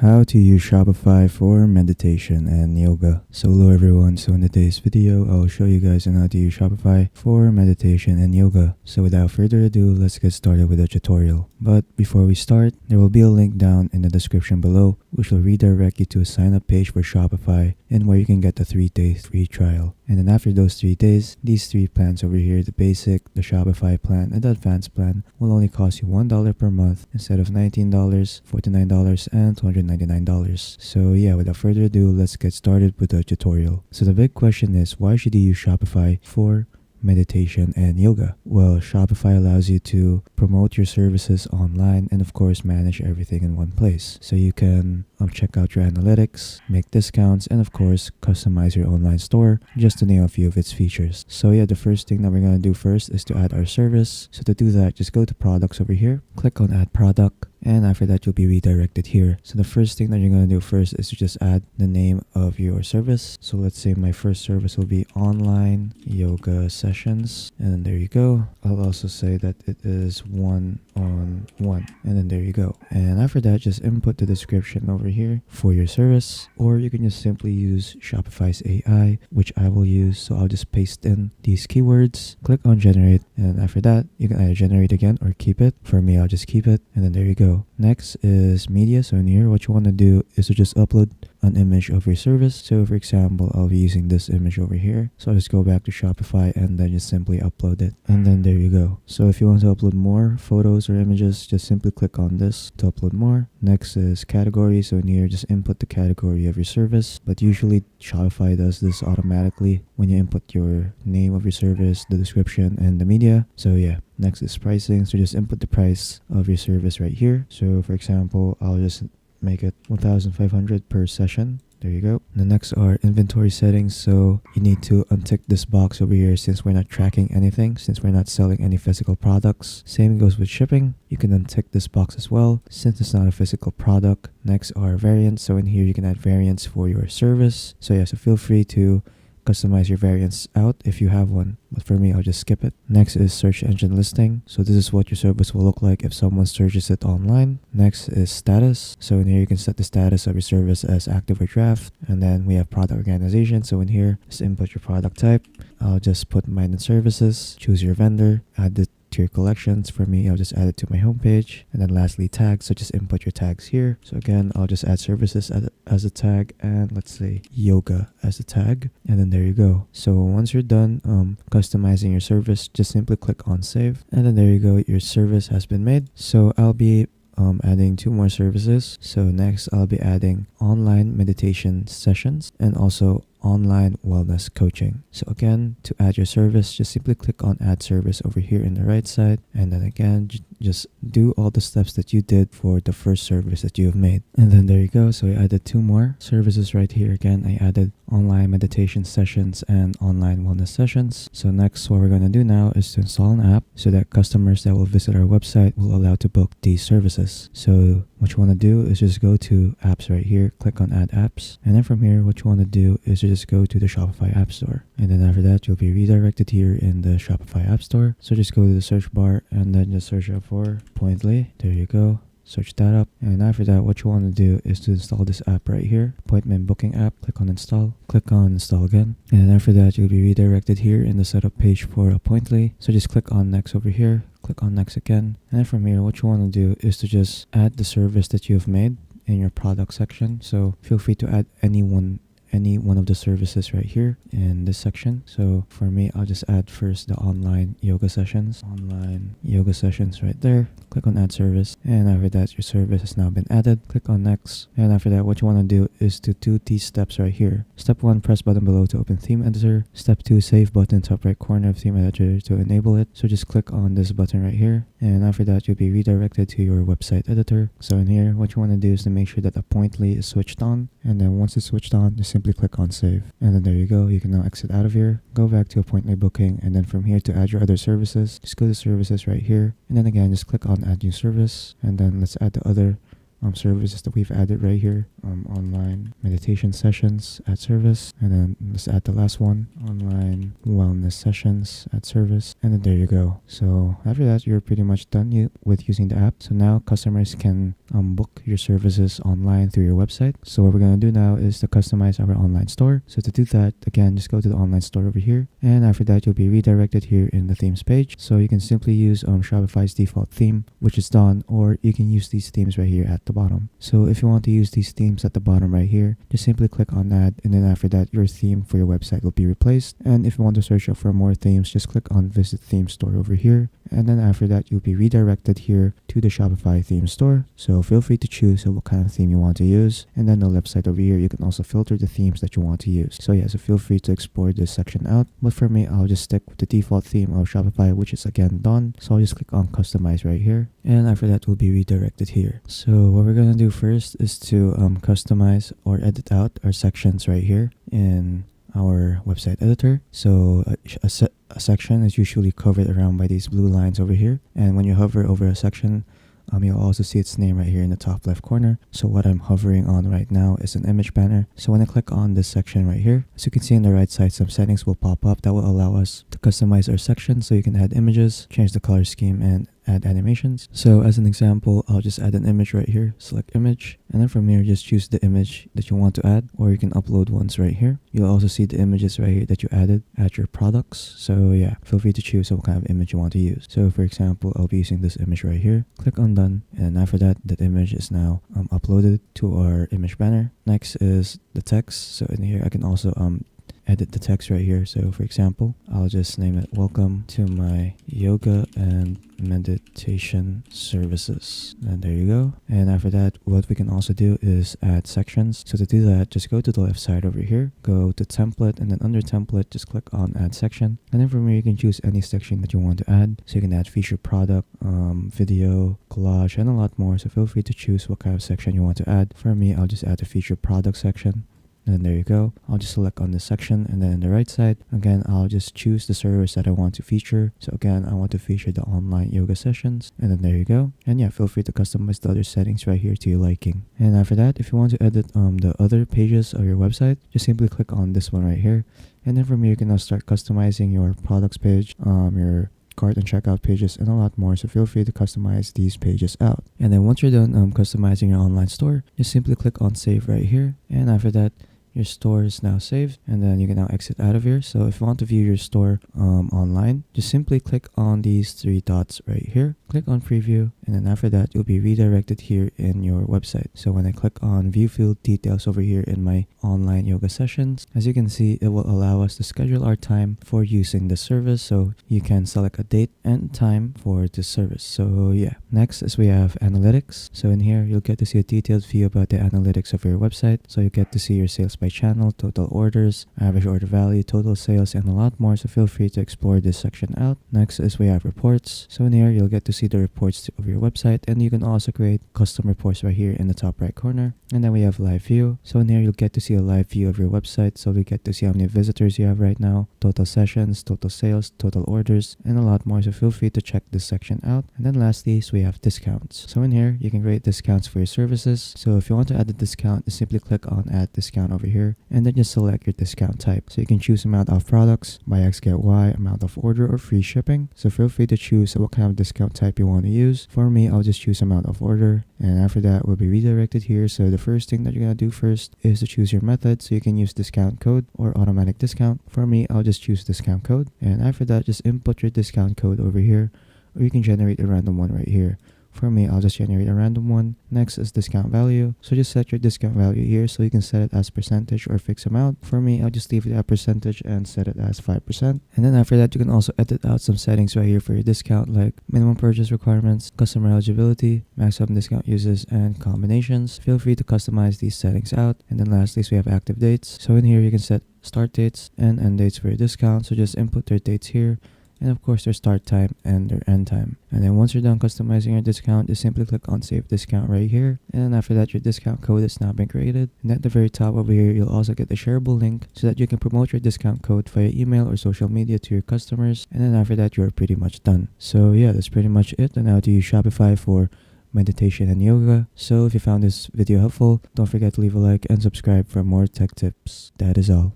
How to use Shopify for meditation and yoga. So hello everyone, so in today's video, I'll show you guys on how to use Shopify for meditation and yoga. So without further ado, let's get started with the tutorial. But before we start, there will be a link down in the description below, which will redirect you to a sign up page for Shopify and where you can get the 3-day free trial. And then after those 3 days, these 3 plans over here, the basic, the Shopify plan, and the advanced plan will only cost you $1 per month instead of $19, $49, and $299. So yeah, without further ado, let's get started with the tutorial. So the big question is, why should you use Shopify for meditation and yoga? Well, Shopify allows you to promote your services online and of course manage everything in one place. So you can check out your analytics, make discounts, and of course customize your online store, just to name a few of its features. So yeah, the first thing that we're going to do first is to add our service. So to do that, just go to products over here, click on add product, and after that you'll be redirected here. So the first thing that you're going to do first is to just add the name of your service. So let's say my first service will be online yoga sessions, and then there you go. I'll also say that it is one-on-one, and then there you go. And after that, just input the description over here for your service, or you can just simply use Shopify's AI, which I will use. So I'll just paste in these keywords, click on generate, and after that you can either generate again or keep it. For me, I'll just keep it, and then there you go. Next is media. So in here, what you want to do is to just upload an image of your service. So for example, I'll be using this image over here. So I'll just go back to Shopify and then just simply upload it. And then there you go. So if you want to upload more photos or images, just simply click on this to upload more. Next is category. So in here, just input the category of your service. But usually Shopify does this automatically when you input your name of your service, the description, and the media. So yeah. Next is pricing. So just input the price of your service right here. So for example, I'll just make it 1,500 per session. There you go. The next are inventory settings. So you need to untick this box over here since we're not tracking anything, since we're not selling any physical products. Same goes with shipping. You can untick this box as well since it's not a physical product. Next are variants. So in here you can add variants for your service. So yeah, so feel free to customize your variants out if you have one, but for me, I'll just skip it. Next is search engine listing. So this is what your service will look like if someone searches it online. Next is status. So in here you can set the status of your service as active or draft. And then we have product organization. So in here, just input your product type. I'll just put mine in services, choose your vendor, add it to your collections. For me, I'll just add it to my homepage. And then lastly, tags. So just input your tags here. So again, I'll just add services as a tag, and let's say yoga as a tag. And then there you go. So once you're done customizing your service, just simply click on save. And then there you go. Your service has been made. So I'll be adding 2 more services. So next, I'll be adding online meditation sessions and also online wellness coaching. So again, to add your service, just simply click on add service over here in the right side, and then again just do all the steps that you did for the first service that you have made. And then there you go. So I added 2 more services right here. Again, I added online meditation sessions and online wellness sessions. So next, what we're going to do now is to install an app so that customers that will visit our website will allow to book these services. So what you want to do is just go to apps right here, click on add apps, and then from here what you want to do is just go to the Shopify app store, and then after that you'll be redirected here in the Shopify app store. So just go to the search bar and then just search up for Pointly. There you go. Search that up, and after that what you want to do is to install this app right here, appointment booking app. Click on install, click on install again, and after that you'll be redirected here in the setup page for Appointly. So just click on next over here, click on next again, and then from here what you want to do is to just add the service that you have made in your product section. So feel free to add any one of the services right here in this section. So for me, I'll just add first the online yoga sessions right there. Click on add service, and after that your service has now been added. Click on next, and after that what you want to do is to do these steps right here. Step 1, press button below to open theme editor. Step 2, save button top right corner of theme editor to enable it. So just click on this button right here, and after that you'll be redirected to your website editor. So in here what you want to do is to make sure that Appointly is switched on, and then once it's switched on, just simply click on save, and then there you go. You can now exit out of here, go back to Appointly booking, and then from here to add your other services, just go to services right here, and then again just click on add new service, and then let's add the other services that we've added right here. Online meditation sessions at service, and then let's add the last one, online wellness sessions at service, and then there you go. So after that, you're pretty much done with using the app. So now customers can book your services online through your website. So what we're going to do now is to customize our online store. So to do that, again, just go to the online store over here, and after that you'll be redirected here in the themes page. So you can simply use Shopify's default theme, which is done, or you can use these themes right here at the bottom. So if you want to use these themes at the bottom right here, just simply click on that, and then after that your theme for your website will be replaced. And if you want to search up for more themes, just click on visit theme store over here, and then after that you'll be redirected here to the Shopify theme store. So feel free to choose what kind of theme you want to use, and then the left side over here you can also filter the themes that you want to use. So yeah, so feel free to explore this section out, but for me I'll just stick with the default theme of Shopify, which is again done. So I'll just click on customize right here, and after that we'll be redirected here. So what we're gonna do first is to customize or edit out our sections right here in our website editor. So a section is usually covered around by these blue lines over here, and when you hover over a section, you'll also see its name right here in the top left corner. So what I'm hovering on right now is an image banner. So when I click on this section right here, as you can see on the right side, some settings will pop up that will allow us to customize our section. So you can add images, change the color scheme, and add animations. So as an example, I'll just add an image right here, select image, and then from here just choose the image that you want to add, or you can upload ones right here. You'll also see the images right here that you added at your products. So yeah, feel free to choose what kind of image you want to use. So for example, I'll be using this image right here. Click on done, and after that, that image is now uploaded to our image banner. Next is the text. So in here I can also edit the text right here. So for example, I'll just name it welcome to my yoga and meditation services, and there you go. And after that, what we can also do is add sections. So to do that, just go to the left side over here, go to template, and then under template just click on add section, and then from here you can choose any section that you want to add. So you can add featured product, video, collage, and a lot more. So feel free to choose what kind of section you want to add. For me, I'll just add the featured product section. And then there you go. I'll just select on this section, and then on the right side, again, I'll just choose the service that I want to feature. So again, I want to feature the online yoga sessions, and then there you go. And yeah, feel free to customize the other settings right here to your liking. And after that, if you want to edit the other pages of your website, just simply click on this one right here. And then from here, you can now start customizing your products page, your cart and checkout pages, and a lot more. So feel free to customize these pages out. And then once you're done customizing your online store, just simply click on save right here. And after that, your store is now saved, and then you can now exit out of here. So if you want to view your store online, just simply click on these three dots right here, click on preview, and then after that you'll be redirected here in your website. So when I click on view field details over here in my online yoga sessions, as you can see, it will allow us to schedule our time for using the service. So you can select a date and time for this service. So yeah, next is we have analytics. So in here you'll get to see a detailed view about the analytics of your website. So you get to see your sales by channel, total orders, average order value, total sales, and a lot more. So feel free to explore this section out. Next is we have reports. So in here you'll get to see the reports of your website, and you can also create custom reports right here in the top right corner. And then we have live view. So in here you'll get to see a live view of your website. So you get to see how many visitors you have right now, total sessions, total sales, total orders, and a lot more. So feel free to check this section out. And then lastly, we have discounts. So in here you can create discounts for your services. So if you want to add a discount, just simply click on add discount over here, and then just select your discount type. So you can choose amount of products, buy X get Y, amount of order, or free shipping. So feel free to choose what kind of discount type you want to use. For me, I'll just choose amount of order, and after that we'll be redirected here. So the first thing that you're gonna do first is to choose your method. So you can use discount code or automatic discount. For me, I'll just choose discount code, and after that just input your discount code over here, or you can generate a random one right here. For me, I'll just generate a random one. Next is discount value. So just set your discount value here. So you can set it as percentage or fixed amount. For me, I'll just leave it at percentage and set it as 5%. And then after that, you can also edit out some settings right here for your discount, like minimum purchase requirements, customer eligibility, maximum discount uses, and combinations. Feel free to customize these settings out. And then lastly, we have active dates. So in here, you can set start dates and end dates for your discount. So just input their dates here, and of course their start time and their end time. And then once you're done customizing your discount, just simply click on save discount right here, and then after that your discount code has now been created. And at the very top over here, you'll also get a shareable link so that you can promote your discount code via email or social media to your customers. And then after that, you're pretty much done. So yeah, that's pretty much it on how to use Shopify for meditation, and yoga. So if you found this video helpful, don't forget to leave a like and subscribe for more tech tips. That is all.